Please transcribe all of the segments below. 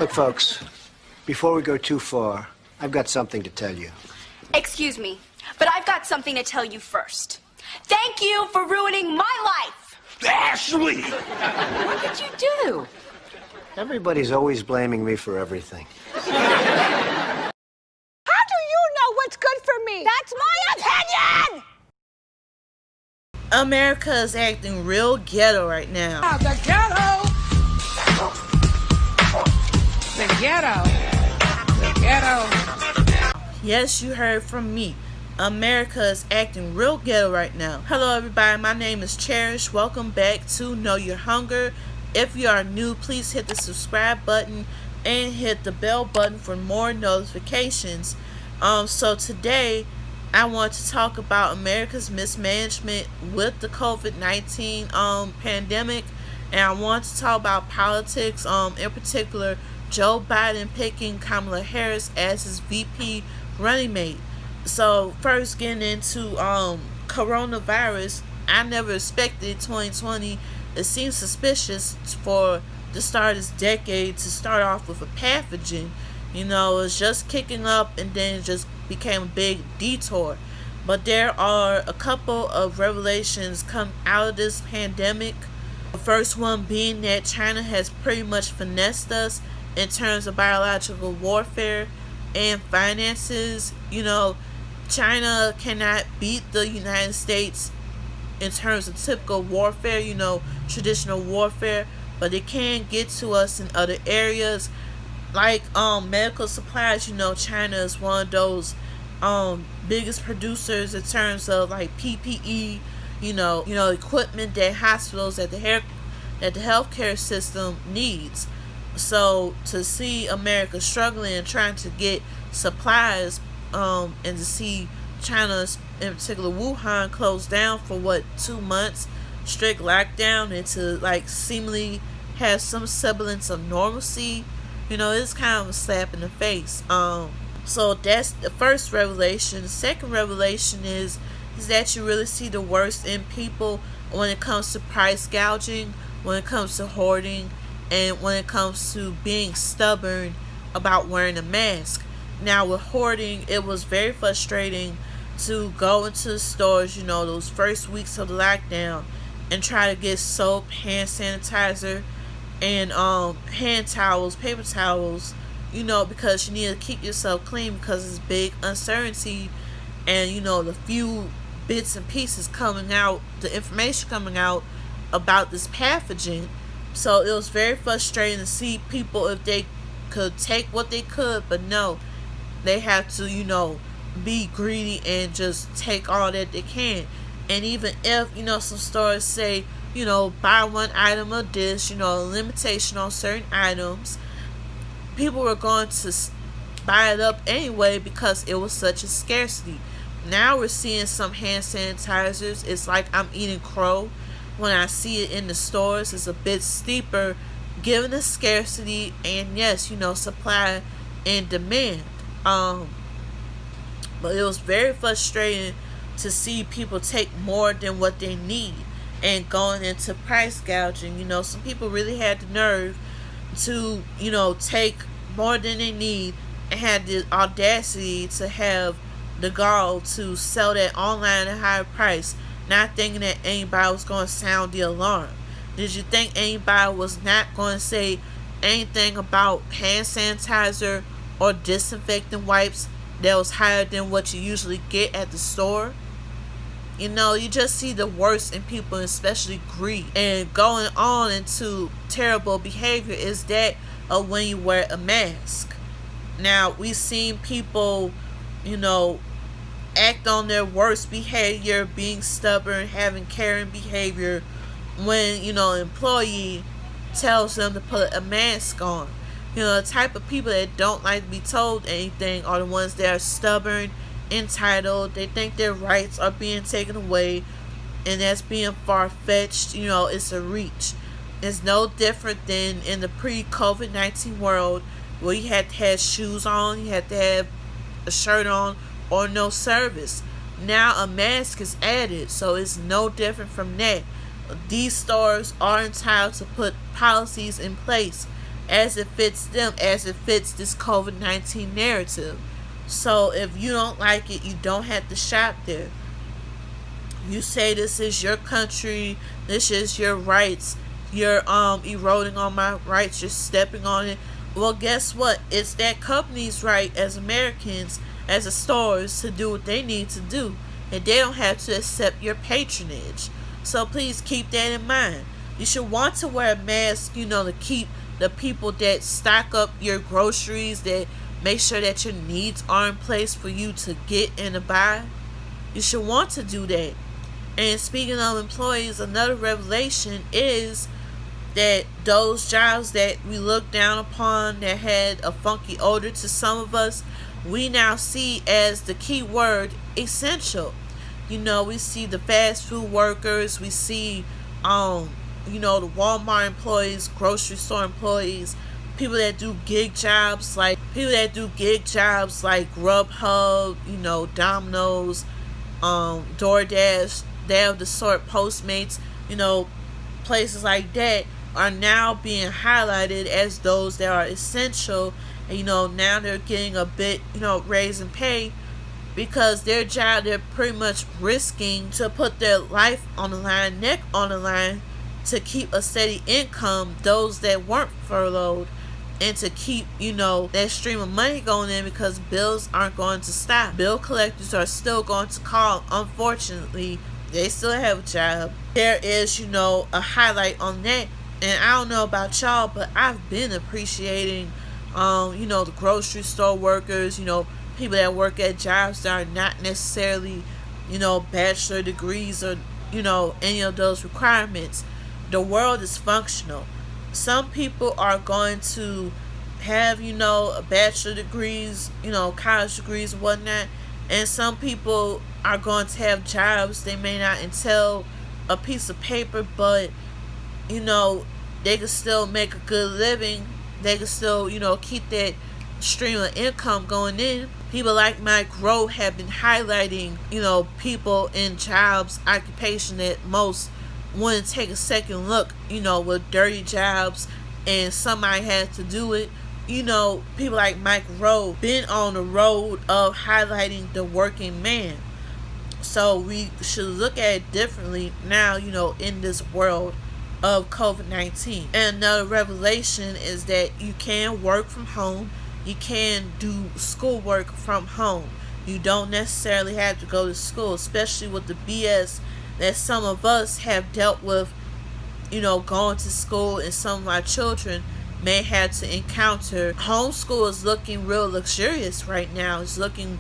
Look, folks, before we go too far, I've got something to tell you. Excuse me, but I've got something to tell you first. Thank you for ruining my life! Ashley! What did you do? Everybody's always blaming me for everything. How do you know what's good for me? That's my opinion! America is acting real ghetto right now. The ghetto! The ghetto! The ghetto! Yes, you heard from me. America is acting real ghetto right now. Hello everybody, my name is Cherish. Welcome back to Know Your Hunger. If you are new, please hit the subscribe button and hit the bell button for more notifications. So today I want to talk about America's mismanagement with the COVID-19 pandemic, and I want to talk about politics, in particular Joe Biden picking Kamala Harris as his VP running mate. So first, getting into coronavirus, I never expected 2020. It seems suspicious for the start of this decade to start off with a pathogen. You know, it's just kicking up and then it just became a big detour. But there are a couple of revelations come out of this pandemic. The first one being that China has pretty much finessed us in terms of biological warfare and finances. You know, China cannot beat the United States in terms of typical warfare, you know, traditional warfare, but it can get to us in other areas like medical supplies. You know, China is one of those biggest producers in terms of like PPE, you know, equipment that hospitals, that the healthcare system needs. So to see America struggling and trying to get supplies, and to see China, in particular Wuhan, closed down for 2 months, strict lockdown, and to like seemingly have some semblance of normalcy, you know, it's kind of a slap in the face. So that's the first revelation. The second revelation is that you really see the worst in people when it comes to price gouging, when it comes to hoarding, and when it comes to being stubborn about wearing a mask. Now with hoarding, it was very frustrating to go into the stores, you know, those first weeks of the lockdown, and try to get soap, hand sanitizer, and hand towels, paper towels, you know, because you need to keep yourself clean because it's big uncertainty, and you know, the few bits and pieces coming out, the information coming out about this pathogen. So it was very frustrating to see people, if they could take what they could, but no, they have to, you know, be greedy and just take all that they can. And even if, you know, some stores say, you know, buy one item of this, you know, a limitation on certain items, people were going to buy it up anyway because it was such a scarcity. Now we're seeing some hand sanitizers. It's like I'm eating crow when I see it in the stores. It's a bit steeper given the scarcity and, yes, you know, supply and demand. But it was very frustrating to see people take more than what they need and going into price gouging. You know, some people really had the nerve to, you know, take more than they need and had the audacity to have the gall to sell that online at a higher price, not thinking that anybody was going to sound the alarm. Did you think anybody was not going to say anything about hand sanitizer or disinfectant wipes that was higher than what you usually get at the store? You know, you just see the worst in people, especially greed. And going on into terrible behavior is that of when you wear a mask. Now, we've seen people, you know, act on their worst behavior, being stubborn, having caring behavior when, you know, an employee tells them to put a mask on. You know, the type of people that don't like to be told anything are the ones that are stubborn, entitled. They think their rights are being taken away, and that's being far-fetched. You know, it's a reach. It's no different than in the pre-COVID-19 world where you had to have shoes on, you had to have a shirt on, or no service. Now a mask is added, so it's no different from that. These stores are entitled to put policies in place as it fits them, as it fits this COVID-19 narrative. So if you don't like it, you don't have to shop there. You say this is your country, this is your rights, you're eroding on my rights, you're stepping on it. Well, guess what? It's that company's right as Americans, as the stores, to do what they need to do, and they don't have to accept your patronage. So please keep that in mind. You should want to wear a mask, to keep the people that stock up your groceries, that make sure that your needs are in place for you to get and to buy. You should want to do that. And speaking of employees, another revelation is that those jobs that we looked down upon, that had a funky odor to some of us, we now see as the key word essential. We see the fast food workers, we see the Walmart employees, grocery store employees, people that do gig jobs like Grubhub, Domino's, DoorDash, they have the sort, Postmates, places like that are now being highlighted as those that are essential. And now they're getting a bit raise in pay, because their job, they're pretty much risking to put their life on the line, neck on the line, to keep a steady income, those that weren't furloughed, and to keep that stream of money going in, because bills aren't going to stop. Bill collectors are still going to call. Unfortunately, they still have a job. There is a highlight on that. And I don't know about y'all, but I've been appreciating the grocery store workers, people that work at jobs that are not necessarily bachelor degrees or any of those requirements. The world is functional. Some people are going to have bachelor degrees, college degrees and whatnot, and some people are going to have jobs they may not entail a piece of paper, but they can still make a good living. They can still keep that stream of income going in. People like Mike Rowe have been highlighting people in jobs, occupation that most wouldn't take a second look, with dirty jobs, and somebody had to do it. People like Mike Rowe been on the road of highlighting the working man. So we should look at it differently now, in this world of COVID-19. And another revelation is that you can work from home. You can do schoolwork from home. You don't necessarily have to go to school, especially with the BS that some of us have dealt with, going to school, and some of our children may have to encounter. Homeschool is looking real luxurious right now. It's looking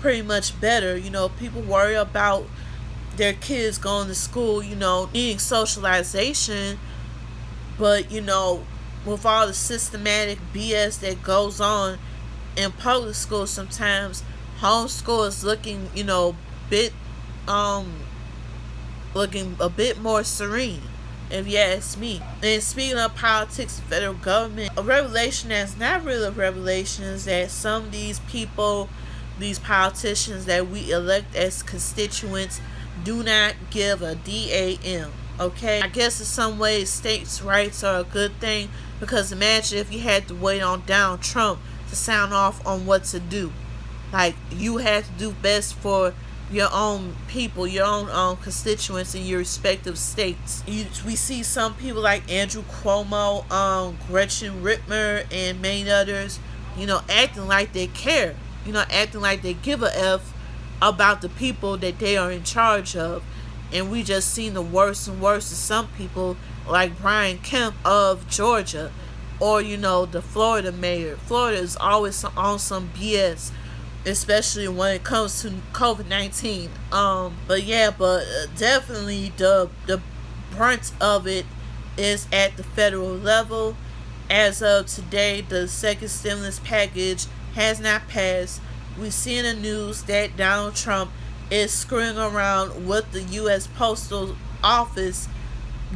pretty much better. People worry about their kids going to school, needing socialization, but with all the systematic BS that goes on in public school, sometimes homeschool is looking looking a bit more serene, if you ask me. And speaking of politics, the federal government, a revelation that's not really a revelation is that some of these people, these politicians that we elect as constituents, do not give a damn. Okay, I guess in some ways states' rights are a good thing, because imagine if you had to wait on Donald Trump to sound off on what to do. Like, you had to do best for your own people, your own constituents in your respective states. We see some people like Andrew Cuomo, Gretchen Whitmer, and many others, acting like they care, acting like they give a F about the people that they are in charge of. And we just seen the worst and worst of some people, like Brian Kemp of Georgia, or the Florida mayor. Florida is always on some BS, especially when it comes to COVID-19. But definitely the brunt of it is at the federal level. As of today, the second stimulus package has not passed. We see in the news that Donald Trump is screwing around with the U.S. Postal Office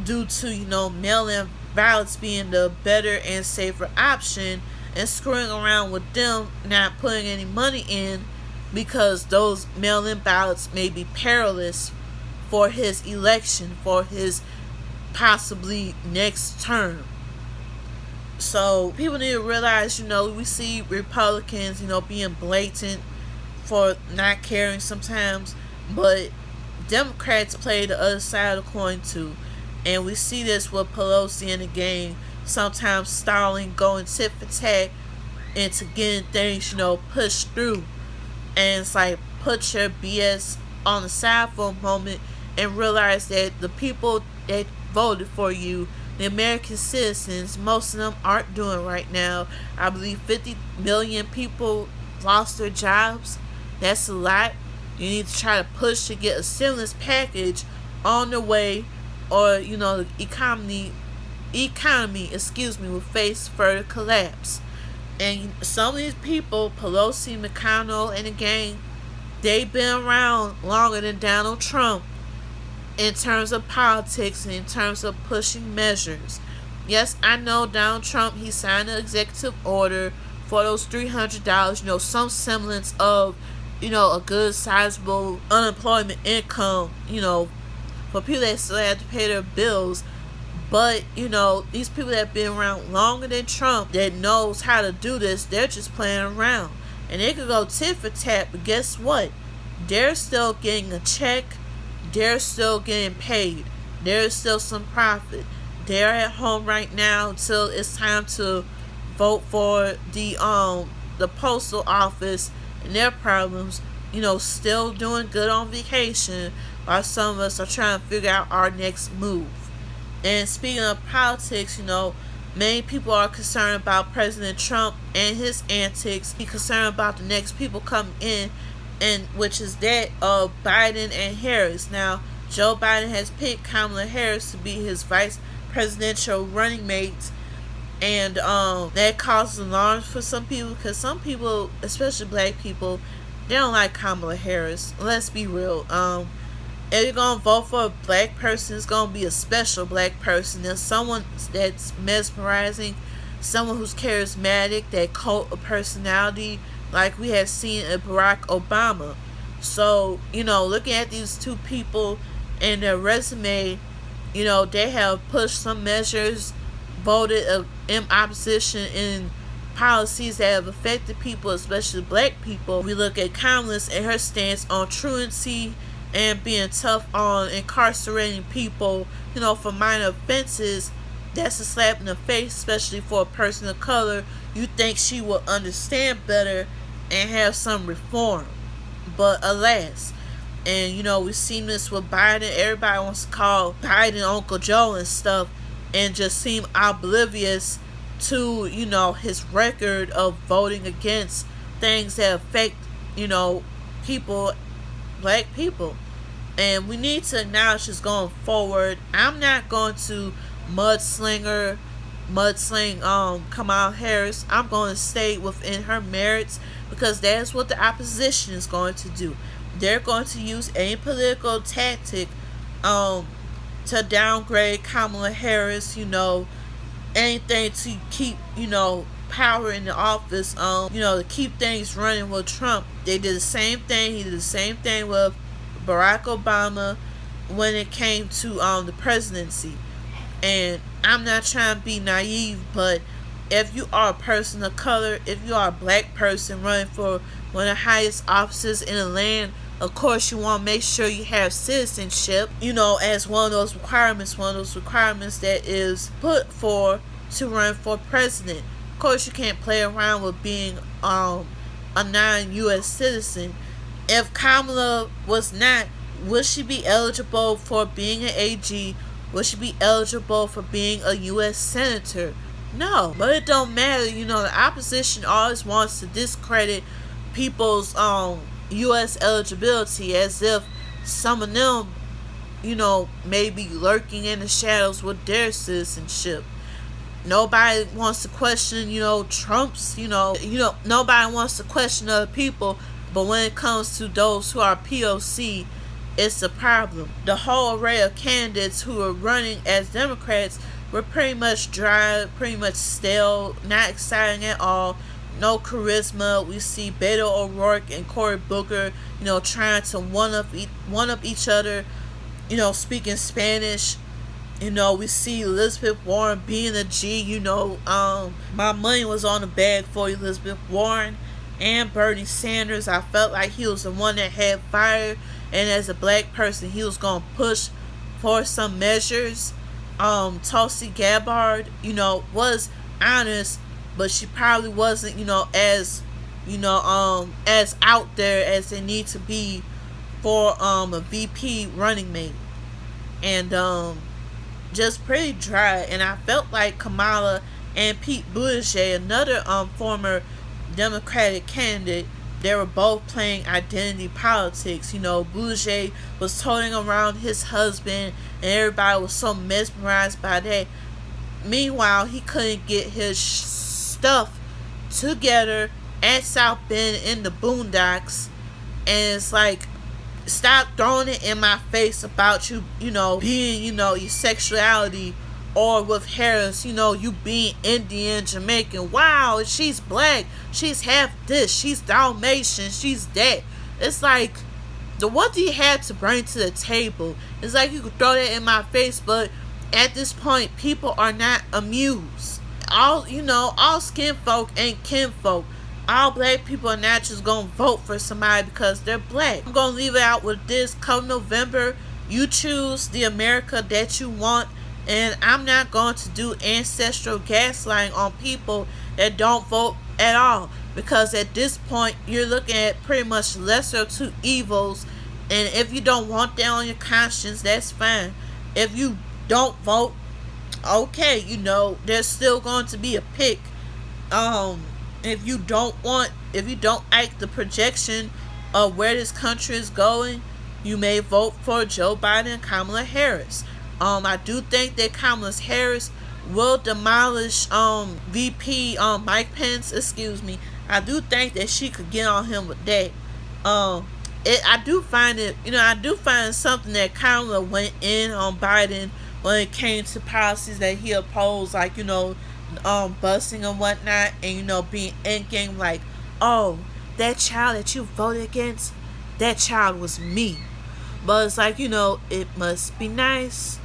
due to, mail-in ballots being the better and safer option, and screwing around with them not putting any money in, because those mail-in ballots may be perilous for his election, for his possibly next term. So people need to realize, we see Republicans, being blatant for not caring sometimes, but Democrats play the other side of the coin too. And we see this with Pelosi in the game, sometimes stalling, going tit for tat into getting things, pushed through. And it's like, put your BS on the side for a moment and realize that the people that voted for you, the American citizens, most of them aren't doing right now. I believe 50 million people lost their jobs. That's a lot. You need to try to push to get a stimulus package on the way, or the economy will face further collapse. And some of these people, Pelosi, McConnell, and the gang, they've been around longer than Donald Trump in terms of politics and in terms of pushing measures. Yes, I know Donald Trump, he signed an executive order for those $300, some semblance of, a good sizable unemployment income, for people that still have to pay their bills. But, these people that have been around longer than Trump, that knows how to do this, they're just playing around. And they could go tit for tat, but guess what? They're still getting a check. They're still getting paid. There's still some profit. They're at home right now until it's time to vote for the postal office and their problems. Still doing good on vacation, while some of us are trying to figure out our next move. And speaking of politics, many people are concerned about President Trump and his antics. Be concerned about the next people coming in, and which is that of Biden and Harris. Now, Joe Biden has picked Kamala Harris to be his vice presidential running mate, and that causes alarm for some people, because some people, especially black people, they don't like Kamala Harris. Let's be real. If you're gonna vote for a black person, it's gonna be a special black person. There's someone that's mesmerizing, someone who's charismatic, that cult of personality, like we have seen in Barack Obama. So, looking at these two people and their resume, they have pushed some measures, voted in opposition in policies that have affected people, especially black people. We look at Kamala and her stance on truancy and being tough on incarcerating people, for minor offenses. That's a slap in the face, especially for a person of color. You think she will understand better and have some reform. But alas, and we've seen this with Biden. Everybody wants to call Biden Uncle Joe and stuff, and just seem oblivious to, his record of voting against things that affect, people, black people. And we need to acknowledge this going forward. I'm not going to mudsling Kamala Harris. I'm going to stay within her merits, because that's what the opposition is going to do. They're going to use any political tactic to downgrade Kamala Harris, anything to keep, power in the office, to keep things running with Trump. They did the same thing. He did the same thing with Barack Obama when it came to the presidency. And I'm not trying to be naive, but if you are a person of color, if you are a black person running for one of the highest offices in the land, of course you want to make sure you have citizenship, as one of those requirements that is put for to run for president. Of course you can't play around with being a non-U.S. citizen. If Kamala was not, would she be eligible for being an AG? Would she be eligible for being a U.S. senator? No, but it don't matter. The opposition always wants to discredit people's U.S. eligibility, as if some of them, may be lurking in the shadows with their citizenship. Nobody wants to question, Trump's, nobody wants to question other people, but when it comes to those who are POC, it's a problem. The whole array of candidates who are running as Democrats were pretty much dry, pretty much stale, not exciting at all. No charisma. We see Beto O'Rourke and Cory Booker, trying to one up each other, speaking Spanish, You know, we see Elizabeth Warren being a G. You know, my money was on the bag for Elizabeth Warren and Bernie Sanders. I felt like he was the one that had fire, and as a black person, he was going to push for some measures. Tulsi Gabbard, you know, was honest, but she probably wasn't, you know, as out there as they need to be for a VP running mate. And just pretty dry. And I felt like Kamala and Pete Buttigieg, another former Democratic candidate, they were both playing identity politics. You know, Buttigieg was toting around his husband, and everybody was so mesmerized by that. Meanwhile, he couldn't get his stuff together at South Bend in the boondocks. And it's like, stop throwing it in my face about you, you know, being, you know, your sexuality, or with Harris, you know, you being Indian, Jamaican. Wow, she's black. She's half this. She's Dalmatian. She's that. It's like, what do you have to bring to the table? It's like you could throw that in my face, but at this point, people are not amused. All skin folk ain't kinfolk. All black people are not just gonna vote for somebody because they're black. I'm gonna leave it out with this. Come November, you choose the America that you want, and I'm not going to do ancestral gaslighting on people that don't vote at all, because at this point you're looking at pretty much lesser of two evils. And if you don't want that on your conscience, that's fine. If you don't vote, okay, you know, there's still going to be a pick. If you don't like the projection of where this country is going, you may vote for Joe Biden and Kamala Harris. I do think that Kamala Harris will demolish VP Mike Pence. Excuse me. I do think that she could get on him with that. I do find something that Kamala went in on Biden when it came to policies that he opposed, like, you know, busing and whatnot, and, you know, being endgame, like, oh, that child that you voted against, that child was me. But it's like, you know, it must be nice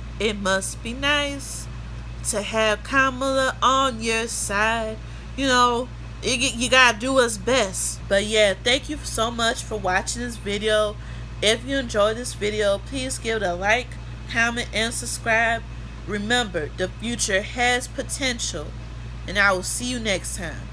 to have Kamala on your side. You know, you gotta do what's best. But yeah, thank you so much for watching this video. If you enjoyed this video, please give it a like, comment, and subscribe. Remember, the future has potential, and I will see you next time.